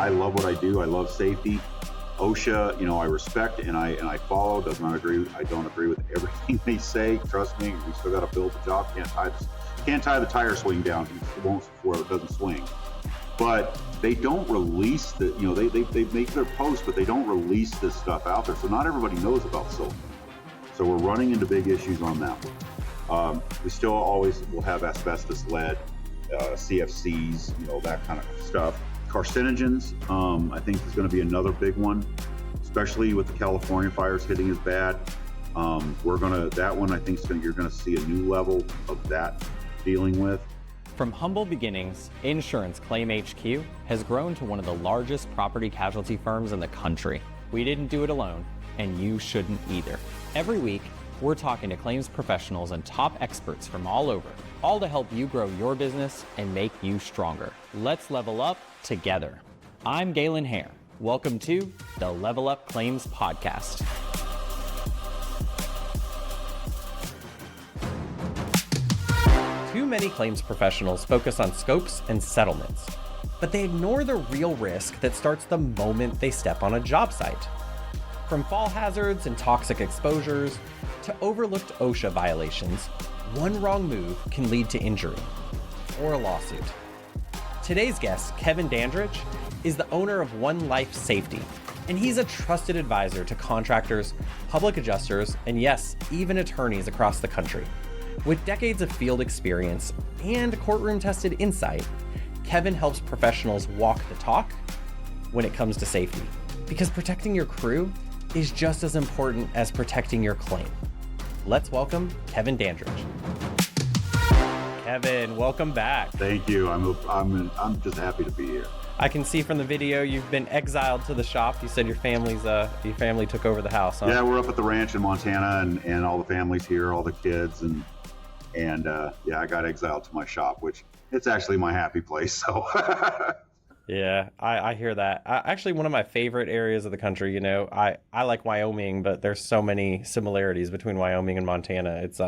I love what I do. I love safety. OSHA, I respect and I follow. I don't agree with everything they say. Trust me, we still got to build the job. Can't tie the tire swing down. It won't where it doesn't swing. But they don't release they make their posts, but they don't release this stuff out there. So not everybody knows about silver. So we're running into big issues on that one. We still always will have asbestos, lead, CFCs, that kind of stuff. Carcinogens, I think is going to be another big one, especially with the California fires hitting as bad. That one I think you're going to see a new level of that dealing with. From humble beginnings, Insurance Claim HQ has grown to one of the largest property casualty firms in the country. We didn't do it alone, and you shouldn't either. Every week, we're talking to claims professionals and top experts from all over, all to help you grow your business and make you stronger. Let's level up together. I'm Galen Hare. Welcome to the Level Up Claims Podcast. Too many claims professionals focus on scopes and settlements, but they ignore the real risk that starts the moment they step on a job site. From fall hazards and toxic exposures to overlooked OSHA violations, one wrong move can lead to injury or a lawsuit. Today's guest, Kevin Dandridge, is the owner of One Life Safety, and he's a trusted advisor to contractors, public adjusters, and yes, even attorneys across the country. With decades of field experience and courtroom-tested insight, Kevin helps professionals walk the talk when it comes to safety, because protecting your crew is just as important as protecting your claim. Let's welcome Kevin Dandridge. Kevin, welcome back. Thank you. I'm just happy to be here. I can see from the video you've been exiled to the shop. You said your family took over the house, huh? Yeah, we're up at the ranch in Montana, and all the family's here, all the kids, and I got exiled to my shop, which it's actually my happy place. So. Yeah, I hear that. Actually, one of my favorite areas of the country, I like Wyoming, but there's so many similarities between Wyoming and Montana. It's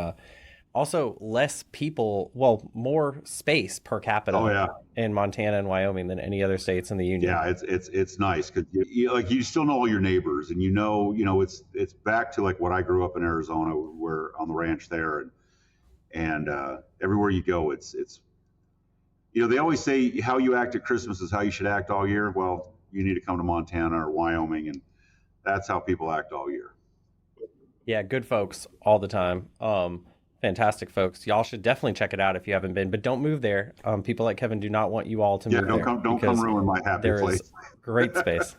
also less people, more space per capita in Montana and Wyoming than any other states in the union. Yeah, it's nice because you still know all your neighbors, and it's back to like what I grew up in Arizona, where on the ranch there, and everywhere you go, it's. They always say how you act at Christmas is how you should act all year. Well, you need to come to Montana or Wyoming, and that's how people act all year. Yeah, good folks all the time. Fantastic folks. Y'all should definitely check it out if you haven't been, but don't move there. People like Kevin do not want you all to move there. Don't come ruin my happy place. There is great space.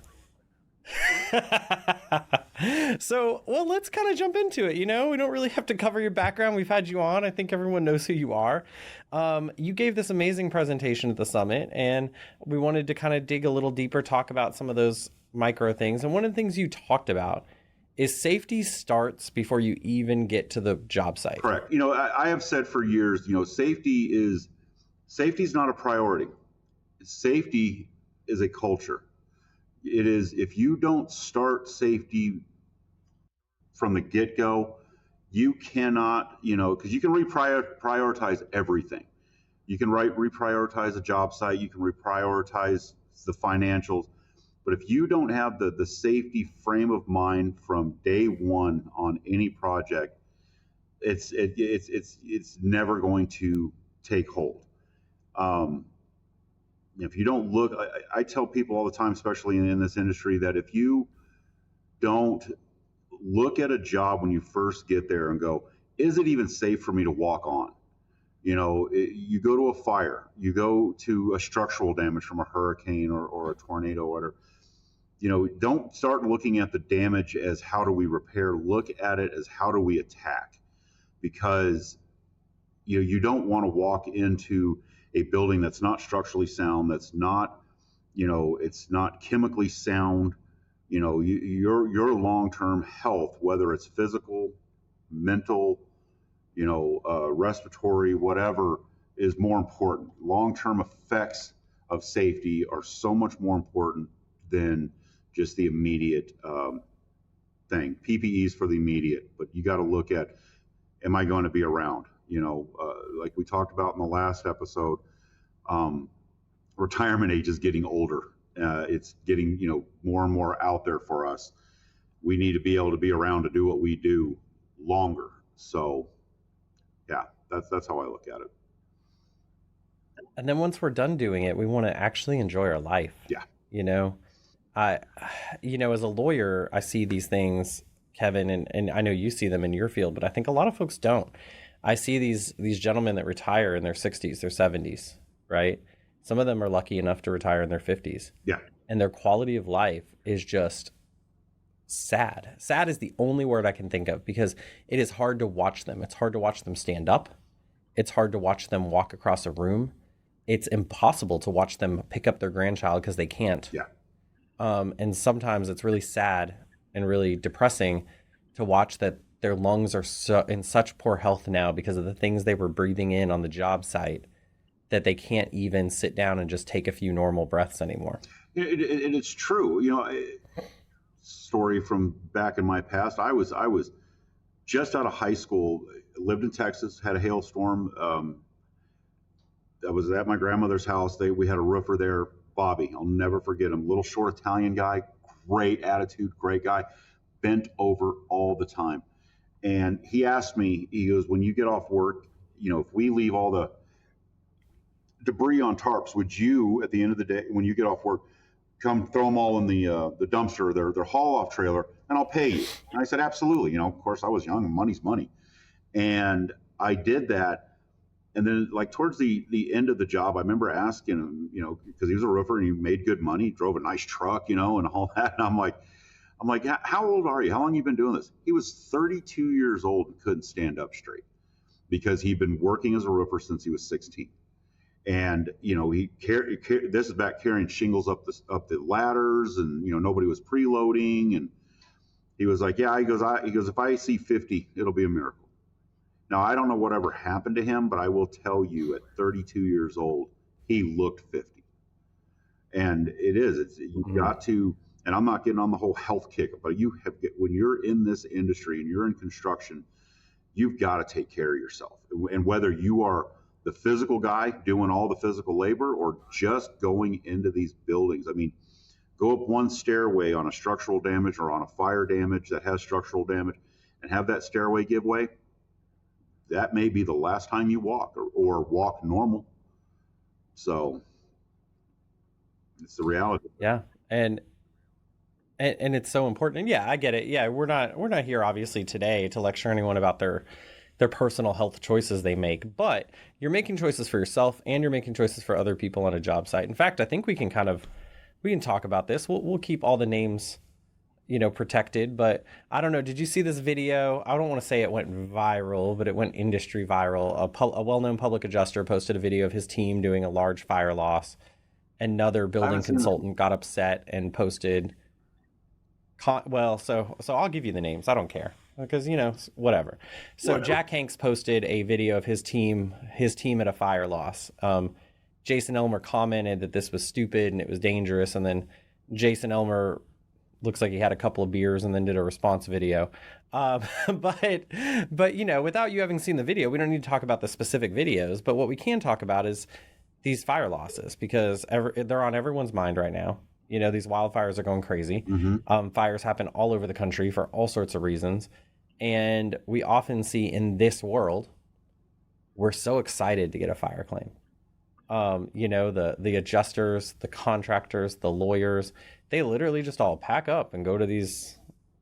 So, let's kind of jump into it. We don't really have to cover your background. We've had you on. I think everyone knows who you are. You gave this amazing presentation at the summit, and we wanted to kind of dig a little deeper, talk about some of those micro things. And one of the things you talked about is safety starts before you even get to the job site. Correct. I have said for years, safety is not a priority. Safety is a culture. It is, if you don't start safety from the get-go, you cannot, because you can reprioritize everything. You can reprioritize a job site, you can reprioritize the financials, but if you don't have the safety frame of mind from day one on any project, it's never going to take hold. If you don't look, I tell people all the time, especially in this industry, that if you don't look at a job when you first get there and go, is it even safe for me to walk on? You go to a fire, you go to a structural damage from a hurricane or a tornado or whatever. Don't start looking at the damage as how do we repair, look at it as how do we attack, because you don't want to walk into a building that's not structurally sound, that's not, it's not chemically sound. Your long-term health, whether it's physical, mental, respiratory, whatever, is more important. Long-term effects of safety are so much more important than just the immediate thing. PPEs for the immediate, but you got to look at, am I going to be around? Like we talked about in the last episode, retirement age is getting older, It's getting, more and more out there for us. We need to be able to be around to do what we do longer. So yeah, that's how I look at it. And then once we're done doing it, we want to actually enjoy our life. Yeah. You know, I, as a lawyer, I see these things, Kevin, and I know you see them in your field, but I think a lot of folks don't. I see these gentlemen that retire in their 60s, their 70s, right? Some of them are lucky enough to retire in their 50s. Yeah. And their quality of life is just sad. Sad is the only word I can think of, because it is hard to watch them. It's hard to watch them stand up. It's hard to watch them walk across a room. It's impossible to watch them pick up their grandchild because they can't. Yeah. And sometimes it's really sad and really depressing to watch that their lungs are in such poor health now because of the things they were breathing in on the job site, that they can't even sit down and just take a few normal breaths anymore. And it's true. Story from back in my past. I was just out of high school, lived in Texas, had a hailstorm. I was at my grandmother's house. We had a roofer there, Bobby. I'll never forget him. Little short Italian guy, great attitude, great guy, bent over all the time. And he asked me, he goes, when you get off work, if we leave all the debris on tarps, would you, at the end of the day, when you get off work, come throw them all in the dumpster, their haul-off trailer, and I'll pay you? And I said, absolutely. Of course, I was young, and money's money. And I did that. And then, like, towards the end of the job, I remember asking him, because he was a roofer and he made good money, he drove a nice truck, and all that. And I'm like, how old are you? How long have you been doing this? He was 32 years old and couldn't stand up straight because he'd been working as a roofer since he was 16. And, this is back carrying shingles up the ladders, and, nobody was preloading. And he was like, yeah, he goes, if I see 50, it'll be a miracle. Now, I don't know whatever happened to him, but I will tell you, at 32 years old, he looked 50. And you've got to, and I'm not getting on the whole health kick, but when you're in this industry and you're in construction, you've got to take care of yourself. And whether you are the physical guy doing all the physical labor or just going into these buildings, go up one stairway on a structural damage or on a fire damage that has structural damage and have that stairway give way. That may be the last time you walk or walk normal. So it's the reality. Yeah. And it's so important. And yeah, I get it. Yeah. We're not here obviously today to lecture anyone about their personal health choices they make, but you're making choices for yourself and you're making choices for other people on a job site. In fact, I think we can talk about this. We'll keep all the names, protected, but I don't know. Did you see this video? I don't want to say it went viral, but it went industry viral. A well-known public adjuster posted a video of his team doing a large fire loss. Another building consultant got upset and posted, so I'll give you the names. I don't care because, whatever. So whatever. Jack Hanks posted a video of his team at a fire loss. Jason Elmer commented that this was stupid and it was dangerous. And then Jason Elmer looks like he had a couple of beers and then did a response video. But without you having seen the video, we don't need to talk about the specific videos. But what we can talk about is these fire losses, because they're on everyone's mind right now. These wildfires are going crazy. Mm-hmm. Fires happen all over the country for all sorts of reasons. And we often see in this world, we're so excited to get a fire claim. The adjusters, the contractors, the lawyers, they literally just all pack up and go to these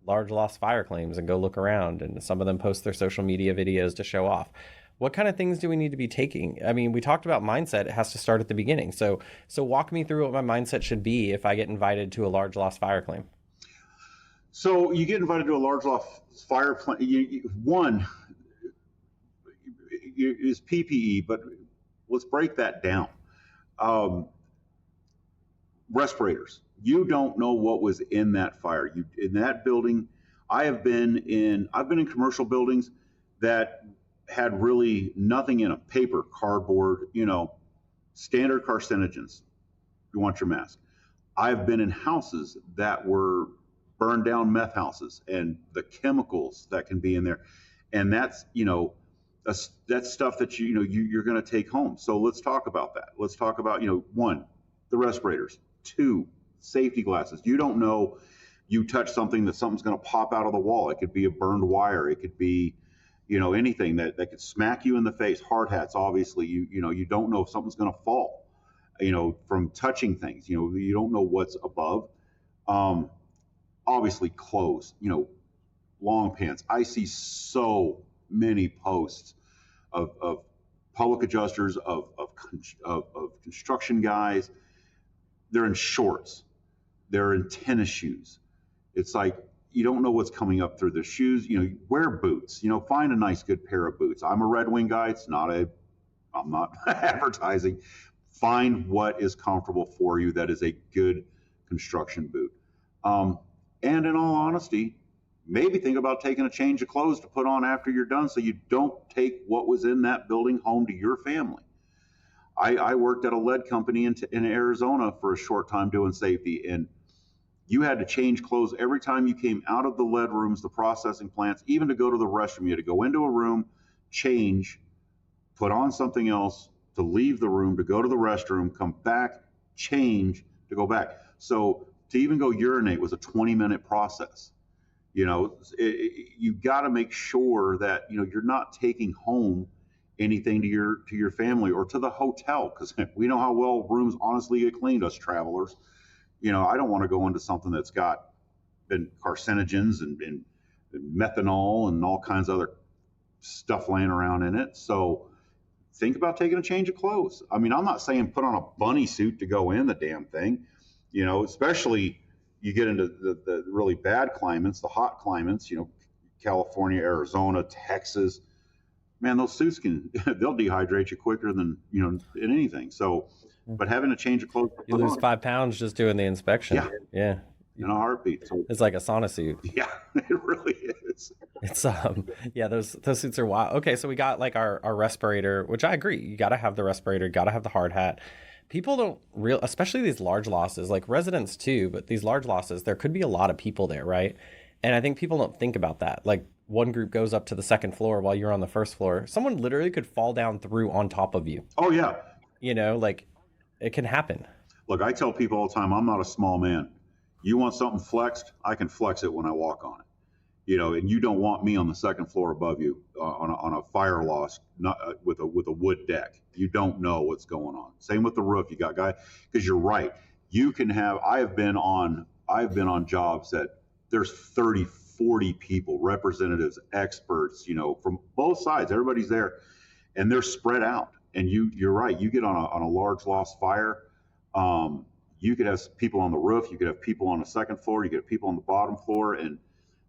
large loss fire claims and go look around. And some of them post their social media videos to show off. What kind of things do we need to be taking? We talked about mindset. It has to start at the beginning. So walk me through what my mindset should be if I get invited to a large loss fire claim. So you get invited to a large loss fire claim. One is PPE, but let's break that down. Respirators. You don't know what was in that fire. In that building, I've been in commercial buildings that had really nothing in them. Paper, cardboard, standard carcinogens. You want your mask. I've been in houses that were burned down meth houses and the chemicals that can be in there. And that's stuff that you're going to take home. So let's talk about that. Let's talk about, one, the respirators. Two, safety glasses. You don't know, you touch something that something's going to pop out of the wall. It could be a burned wire. It could be, anything that could smack you in the face. Hard hats, obviously, you don't know if something's going to fall, from touching things. You don't know what's above. Obviously, clothes, long pants. I see so many posts of public adjusters, of construction guys. They're in shorts. They're in tennis shoes. It's like, you don't know what's coming up through the shoes. Wear boots. Find a nice, good pair of boots. I'm a Red Wing guy. I'm not advertising. Find what is comfortable for you. That is a good construction boot. And in all honesty, maybe think about taking a change of clothes to put on after you're done, so you don't take what was in that building home to your family. I worked at a lead company in Arizona for a short time doing safety, and you had to change clothes every time you came out of the lead rooms, the processing plants, even to go to the restroom. You had to go into a room, change, put on something else, to leave the room, to go to the restroom, come back, change, to go back. So to even go urinate was a 20-minute process. You got to make sure that you're not taking home anything to your family or to the hotel, because we know how well rooms honestly get cleaned, us travelers. I don't want to go into something that's been carcinogens and methanol and all kinds of other stuff laying around in it. So think about taking a change of clothes. I mean, I'm not saying put on a bunny suit to go in the damn thing, especially you get into the really bad climates, the hot climates, California, Arizona, Texas. Man, those suits they'll dehydrate you quicker than, in anything. So, but having a change of clothes. You lose 5 pounds just doing the inspection. Yeah. In a heartbeat. So, it's like a sauna suit. Yeah, it really is. It's those suits are wild. Okay, so we got like our respirator, which I agree. You got to have the respirator, got to have the hard hat. People don't especially these large losses, like residents too, but these large losses, there could be a lot of people there, right? And I think people don't think about that. Like one group goes up to the second floor while you're on the first floor. Someone literally could fall down through on top of you. Oh yeah. Like it can happen. Look, I tell people all the time, I'm not a small man. You want something flexed, I can flex it when I walk on it. And you don't want me on the second floor above you on a fire loss, not with a wood deck. You don't know what's going on. Same with the roof. You got guys, because you're right. You can have. I've been on jobs that there's 30, 40 people, representatives, experts, from both sides. Everybody's there, and they're spread out. And you're right. You get on a large loss fire. You could have people on the roof. You could have people on the second floor. You could have people on the bottom floor, and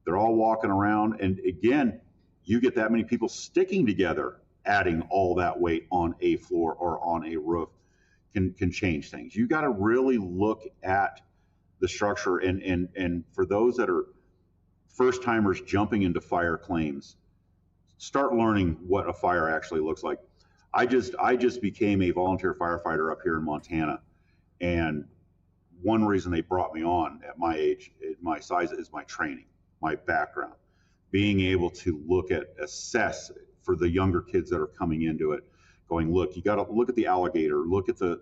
they're all walking around. And again, you get that many people sticking together, adding all that weight on a floor or on a roof can change things. You got to really look at the structure. And for those that are first timers jumping into fire claims, start learning what a fire actually looks like. I just became a volunteer firefighter up here in Montana. And one reason they brought me on at my age, at my size, is my training, my background, being able to assess for the younger kids that are coming into it, going, look, you got to look at the alligator, look at the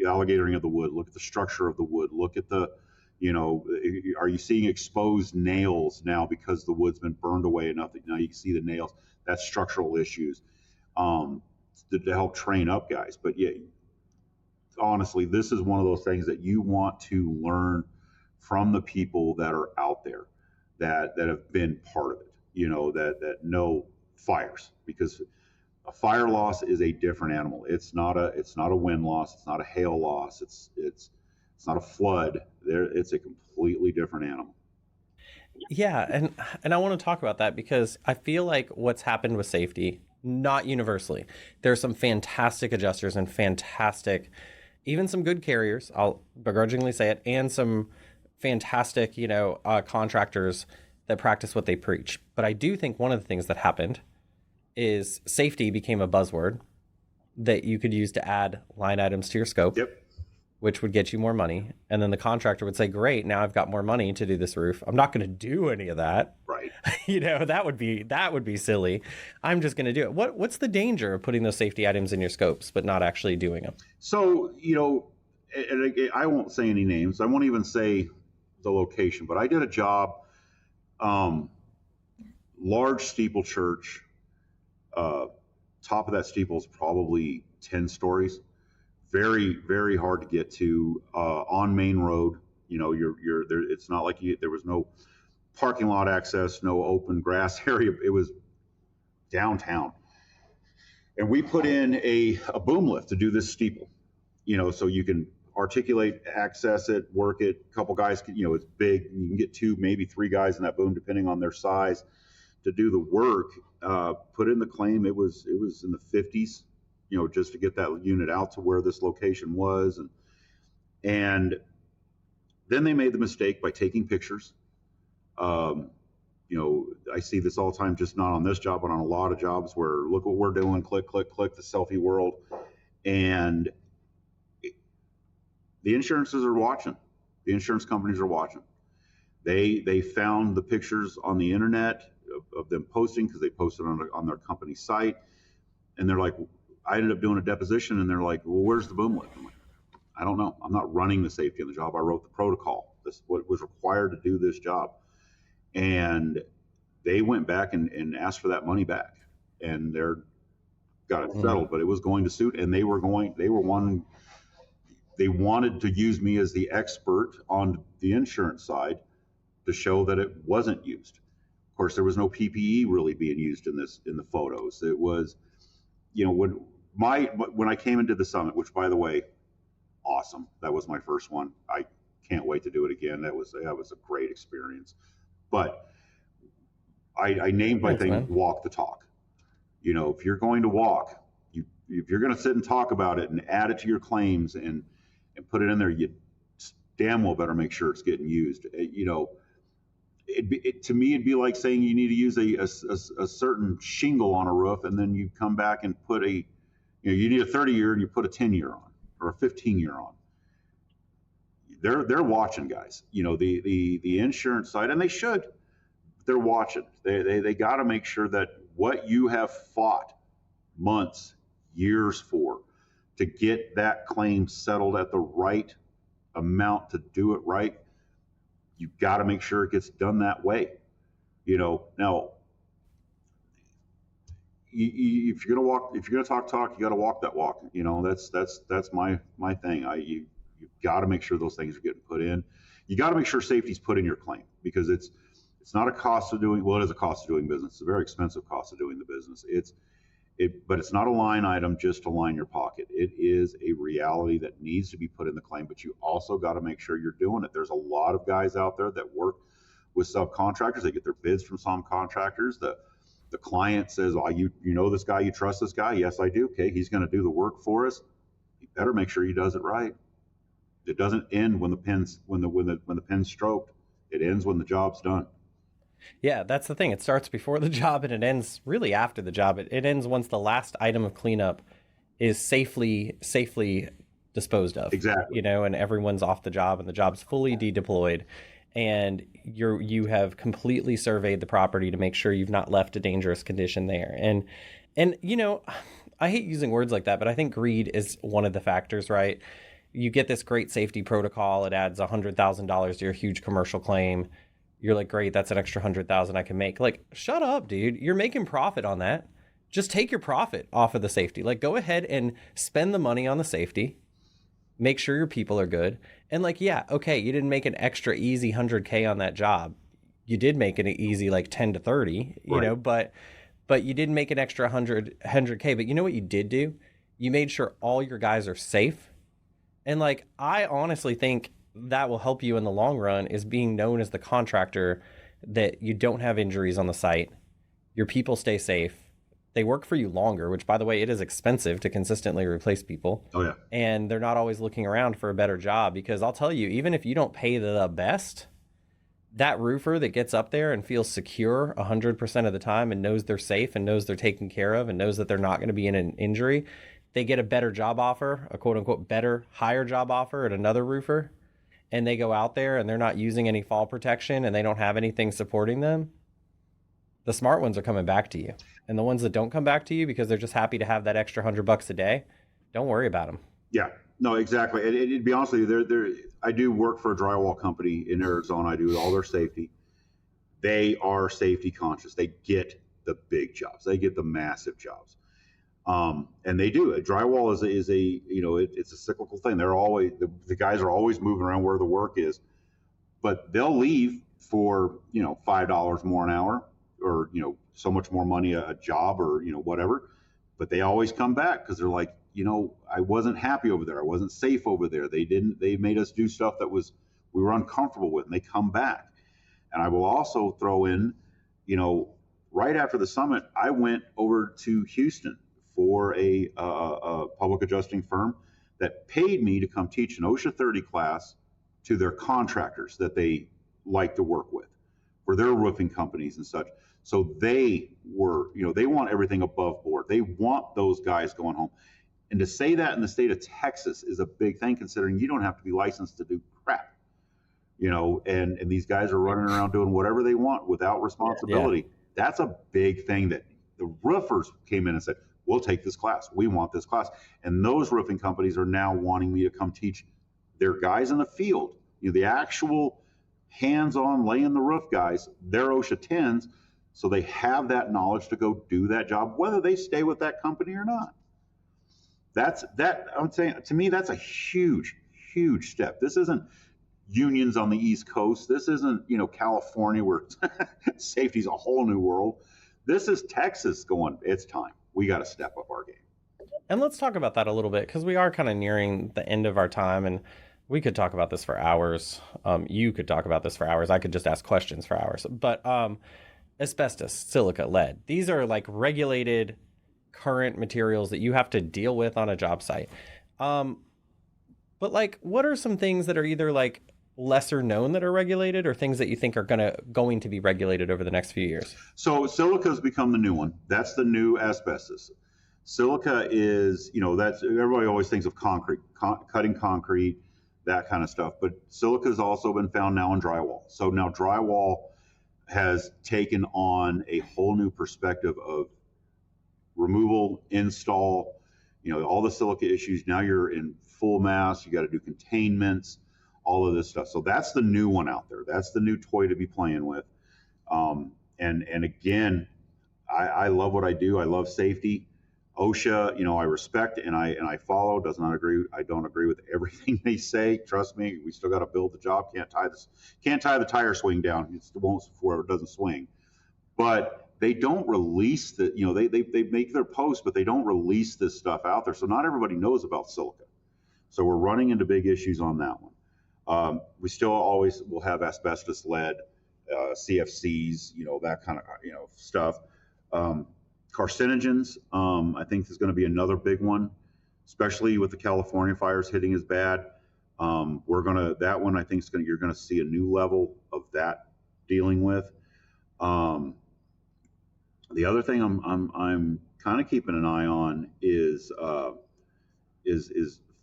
alligatoring of the wood, look at the structure of the wood, look at the, are you seeing exposed nails now because the wood's been burned away enough that now you can see the nails? That's structural issues to help train up guys. But yeah, honestly, this is one of those things that you want to learn from the people that are out there that have been part of it, that know fires, because a fire loss is a different animal. It's not a wind loss. It's not a hail loss. It's not a flood. It's a completely different animal. Yeah, and I want to talk about that because I feel like what's happened with safety, not universally. There are some fantastic adjusters and fantastic, even some good carriers, I'll begrudgingly say it, and some fantastic, contractors that practice what they preach. But I do think one of the things that happened is safety became a buzzword that you could use to add line items to your scope. Yep. Which would get you more money. And then the contractor would say, great, now I've got more money to do this roof. I'm not going to do any of that. Right. That would be silly. I'm just going to do it. What's the danger of putting those safety items in your scopes, but not actually doing them? So, I won't say any names. I won't even say the location, but I did a job, large steeple church. Top of that steeple is probably 10 stories. Very, very hard to get to, on main road. You know, you're there. It's not like there was no parking lot access, no open grass area. It was downtown. And we put in a boom lift to do this steeple, you know, so you can articulate, access it, work it. A couple guys, you know, it's big. You can get 2, maybe 3 guys in that boom, depending on their size, to do the work. Put in the claim. It was in the 50s, you know, just to get that unit out to where this location was. And then they made the mistake by taking pictures. You know, I see this all the time, just not on this job, but on a lot of jobs where look what we're doing, click, click, click, the selfie world. And the insurances are watching. The insurance companies are watching. They found the pictures on the internet of them posting, because they posted on their company site. And they're like, I ended up doing a deposition, and they're like, well, where's the boom lift? I'm like, I don't know. I'm not running the safety on the job. I wrote the protocol. This is what was required to do this job. And they went back and asked for that money back, and got it settled. But it was going to suit, and they wanted to use me as the expert on the insurance side to show that it wasn't used. Of course, there was no PPE really being used in the photos. It was, you know, when I came into the summit, which, by the way, awesome. That was my first one. I can't wait to do it again. That was a great experience. But I named my thing Walk the Talk. You know, if you're going to walk, if you're going to sit and talk about it and add it to your claims and put it in there, you damn well better make sure it's getting used. You know, to me, it'd be like saying you need to use a certain shingle on a roof, and then you come back and put you need a 30-year and you put a 10-year on, or a 15-year on. They're watching, guys. You know, the insurance side, and they should. They're watching. They got to make sure that what you have fought months, years for, to get that claim settled at the right amount, to do it right, you've got to make sure it gets done that way. You know, now, if you're gonna talk, you got to walk that walk. You know, that's my thing. You've got to make sure those things are getting put in. You got to make sure safety's put in your claim, because it's not a cost of doing. Well, it is a cost of doing business. It's a very expensive cost of doing the business. But it's not a line item just to line your pocket. It is a reality that needs to be put in the claim. But you also got to make sure you're doing it. There's a lot of guys out there that work with subcontractors. They get their bids from some contractors. The client says, "Oh, you know this guy, you trust this guy?" Yes, I do. Okay, he's going to do the work for us. You better make sure he does it right. It doesn't end when the pen's stroked. It ends when the job's done. Yeah, that's the thing. It starts before the job and it ends really after the job. It ends once the last item of cleanup is safely disposed of. Exactly. You know, and everyone's off the job and the job's fully dedeployed, and you have completely surveyed the property to make sure you've not left a dangerous condition there. And you know, I hate using words like that, but I think greed is one of the factors, right? You get this great safety protocol. It adds $100,000 to your huge commercial claim. You're like, great, that's an extra $100,000 I can make. Like, shut up, dude. You're making profit on that. Just take your profit off of the safety. Like, go ahead and spend the money on the safety. Make sure your people are good. And like, yeah, okay, you didn't make an extra easy $100K on that job. You did make it an easy like 10 to 30, you know, but you didn't make an extra $100K. But you know what you did do? You made sure all your guys are safe. And like, I honestly think that will help you in the long run, is being known as the contractor that you don't have injuries on the site. Your people stay safe. They work for you longer, which, by the way, it is expensive to consistently replace people. Oh, yeah. And they're not always looking around for a better job, because I'll tell you, even if you don't pay the best, that roofer that gets up there and feels secure 100% of the time and knows they're safe and knows they're taken care of and knows that they're not going to be in an injury, they get a better job offer, a quote unquote better, higher job offer at another roofer, and they go out there and they're not using any fall protection and they don't have anything supporting them, the smart ones are coming back to you. And the ones that don't come back to you because they're just happy to have that extra $100 a day, don't worry about them. Yeah. No, exactly. And to be honest with you, I do work for a drywall company in Arizona. I do all their safety. They are safety conscious. They get the big jobs. They get the massive jobs. And they do. Drywall is a it's a cyclical thing. They're always the guys are always moving around where the work is, but they'll leave for $5 more an hour, or so much more money a job, or whatever. But they always come back because they're like, I wasn't happy over there. I wasn't safe over there. They made us do stuff that we were uncomfortable with, and they come back. And I will also throw in, right after the summit, I went over to Houston for a public adjusting firm that paid me to come teach an OSHA 30 class to their contractors that they like to work with for their roofing companies and such. So they want everything above board. They want those guys going home. And to say that in the state of Texas is a big thing, considering you don't have to be licensed to do crap, and these guys are running around doing whatever they want without responsibility. Yeah. That's a big thing that the roofers came in and said, we'll take this class. We want this class. And those roofing companies are now wanting me to come teach their guys in the field, the actual hands-on laying the roof guys, their OSHA 10s, so they have that knowledge to go do that job, whether they stay with that company or not. I'm saying, to me, that's a huge, huge step. This isn't unions on the East Coast. This isn't, California, where safety's a whole new world. This is Texas going, it's time. We got to step up our game. And let's talk about that a little bit, because we are kind of nearing the end of our time, and we could talk about this for hours. You could talk about this for hours. I could just ask questions for hours. But asbestos, silica, lead, these are like regulated current materials that you have to deal with on a job site. But like, what are some things that are either like lesser known that are regulated, or things that you think are going to be regulated over the next few years? So silica has become the new one. That's the new asbestos. Silica is, that's, everybody always thinks of concrete, cutting concrete, that kind of stuff. But silica has also been found now in drywall. So now drywall has taken on a whole new perspective of removal, install, all the silica issues. Now you're in full mass. You got to do containments, all of this stuff. So that's the new one out there. That's the new toy to be playing with. And again, I love what I do. I love safety. OSHA, I respect and I follow. I don't agree with everything they say. Trust me, we still got to build the job. Can't tie the tire swing down. It won't before it doesn't swing. But they don't release they make their posts, but they don't release this stuff out there. So not everybody knows about silica. So we're running into big issues on that one. We still always will have asbestos, lead, CFCs, that kind of stuff. Carcinogens, I think is going to be another big one, especially with the California fires hitting as bad. That one I think you're going to see a new level of that dealing with. The other thing I'm kind of keeping an eye on is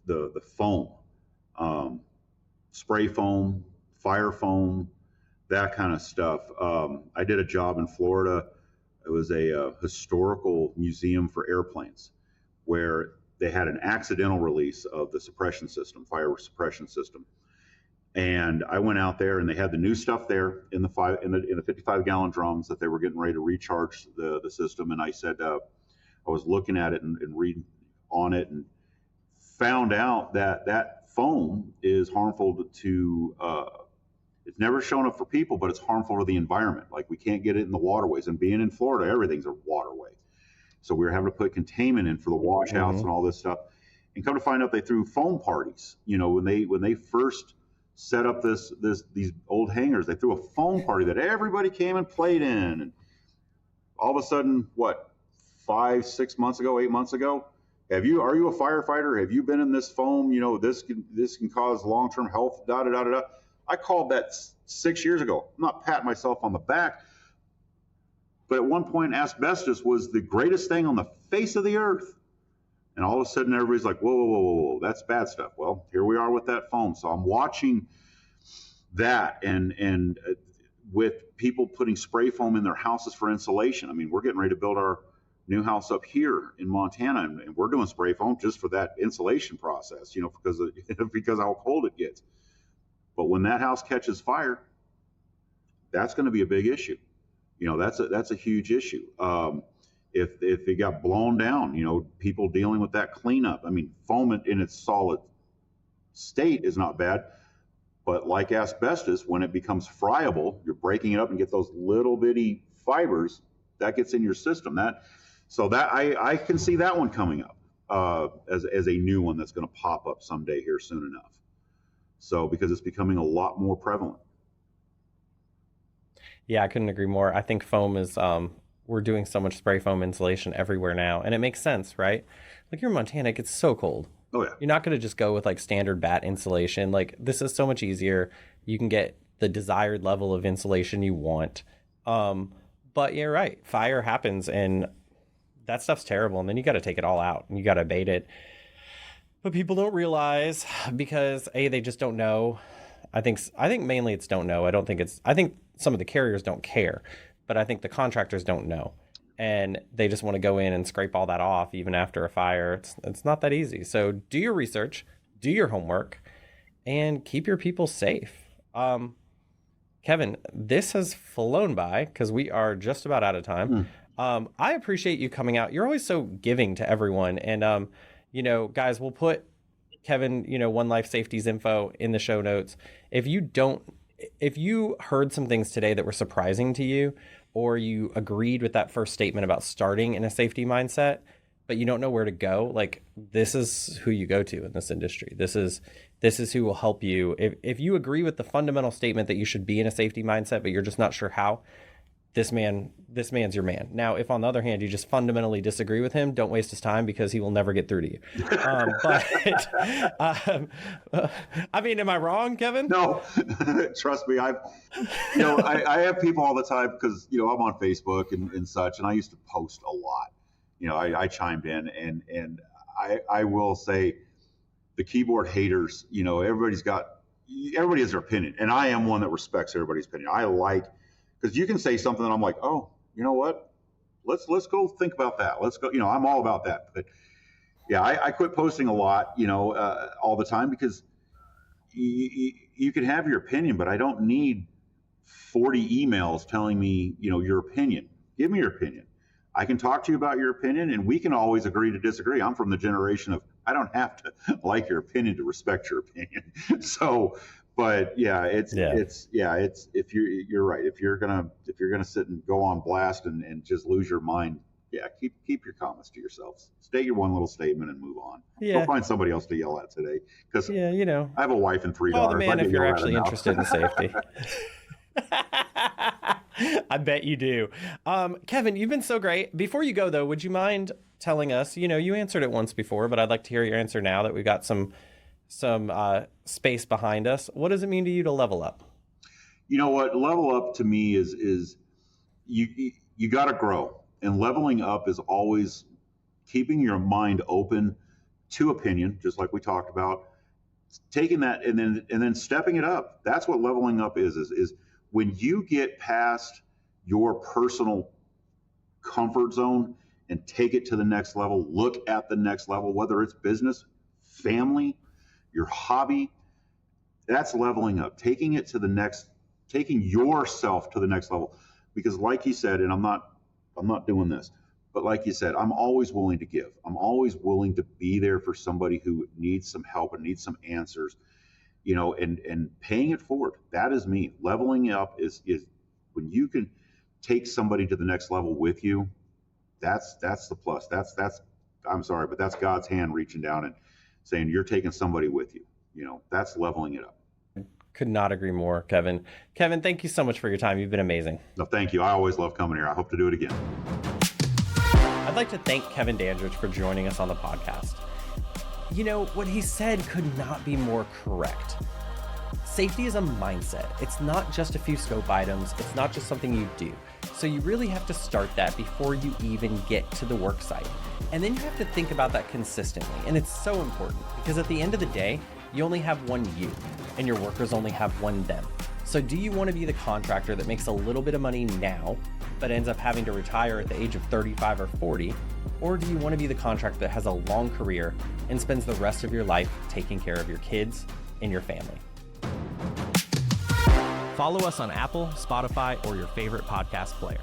the foam, spray foam, fire foam, that kind of stuff. I did a job in Florida. It was a historical museum for airplanes where they had an accidental release of the suppression system, fire suppression system. And I went out there and they had the new stuff there in the 55-gallon drums that they were getting ready to recharge the system. And I said, I was looking at it and reading on it and found out that foam is harmful to it's never shown up for people, but it's harmful to the environment. Like, we can't get it in the waterways. And being in Florida, everything's a waterway. So we were having to put containment in for the washouts and all this stuff. And come to find out, they threw foam parties. When they first set up these old hangars, they threw a foam party that everybody came and played in. And all of a sudden, 5-6 months ago, 8 months ago, are you a firefighter? Have you been in this foam? This can cause long-term health, da-da-da-da-da. I called that 6 years ago. I'm not patting myself on the back, but at one point, asbestos was the greatest thing on the face of the earth. And all of a sudden, everybody's like, whoa, whoa, whoa, whoa, whoa, that's bad stuff. Well, here we are with that foam. So I'm watching that and with people putting spray foam in their houses for insulation. I mean, we're getting ready to build our new house up here in Montana, and we're doing spray foam just for that insulation process, because because how cold it gets. But when that house catches fire, that's going to be a big issue. That's a huge issue. If it got blown down, people dealing with that cleanup. I mean, foam in its solid state is not bad, but like asbestos, when it becomes friable, you're breaking it up and get those little bitty fibers that gets in your system. So I can see that one coming up as a new one that's going to pop up someday here soon enough. So because it's becoming a lot more prevalent. Yeah, I couldn't agree more. I think foam is, we're doing so much spray foam insulation everywhere now, and it makes sense, right? Like, you're in Montana, it gets so cold. Oh yeah. You're not going to just go with like standard bat insulation. Like, this is so much easier. You can get the desired level of insulation you want. But you're right. Fire happens and that stuff's terrible. And then you got to take it all out and you got to abate it. But people don't realize because they just don't know. I think mainly it's don't know. I think some of the carriers don't care, but I think the contractors don't know. And they just want to go in and scrape all that off even after a fire. It's not that easy. So do your research, do your homework, and keep your people safe. Kevin, this has flown by because we are just about out of time. I appreciate you coming out. You're always so giving to everyone. And, guys, we'll put Kevin, One Life Safety's info in the show notes. If you heard some things today that were surprising to you, or you agreed with that first statement about starting in a safety mindset, but you don't know where to go, like, this is who you go to in this industry. This is who will help you. If you agree with the fundamental statement that you should be in a safety mindset, but you're just not sure how, this man's your man. Now, if on the other hand, you just fundamentally disagree with him, don't waste his time because he will never get through to you. I mean, am I wrong, Kevin? No, trust me. I have people all the time because, I'm on Facebook and such, and I used to post a lot. I chimed in and I will say the keyboard haters, everybody has their opinion. And I am one that respects everybody's opinion. Because you can say something and I'm like, oh, you know what? Let's go think about that. Let's go. I'm all about that. But yeah, I quit posting a lot, all the time because you can have your opinion, but I don't need 40 emails telling me, your opinion. Give me your opinion. I can talk to you about your opinion and we can always agree to disagree. I'm from the generation of I don't have to like your opinion to respect your opinion. So. But yeah, it's if you're right. If you're gonna sit and go on blast and just lose your mind, yeah, keep your comments to yourselves. State your one little statement and move on. Yeah. Go find somebody else to yell at today. Because I have a wife and 3 call daughters. Call the man if you're actually interested in safety. I bet you do. Kevin, you've been so great. Before you go though, would you mind telling us? You answered it once before, but I'd like to hear your answer now that we've got some space behind us. What does it mean to you to level up? You know what? Level up to me is you got to grow, and leveling up is always keeping your mind open to opinion, just like we talked about, taking that and then stepping it up. That's what leveling up is when you get past your personal comfort zone and take it to the next level, look at the next level, whether it's business, family, your hobby. That's leveling up, taking yourself to the next level. Because like you said, and I'm not doing this, but like you said, I'm always willing to give. I'm always willing to be there for somebody who needs some help and needs some answers, and paying it forward. That is me. Leveling up is when you can take somebody to the next level with you. That's the plus. That's I'm sorry, but that's God's hand reaching down and saying you're taking somebody with you. That's leveling it up. Could not agree more, Kevin. Kevin, thank you so much for your time. You've been amazing. No, thank you. I always love coming here. I hope to do it again. I'd like to thank Kevin Dandridge for joining us on the podcast. What he said could not be more correct. Safety is a mindset. It's not just a few scope items. It's not just something you do. So you really have to start that before you even get to the work site. And then you have to think about that consistently. And it's so important because at the end of the day, you only have one you and your workers only have one them. So do you want to be the contractor that makes a little bit of money now but ends up having to retire at the age of 35 or 40? Or do you want to be the contractor that has a long career and spends the rest of your life taking care of your kids and your family? Follow us on Apple, Spotify, or your favorite podcast player.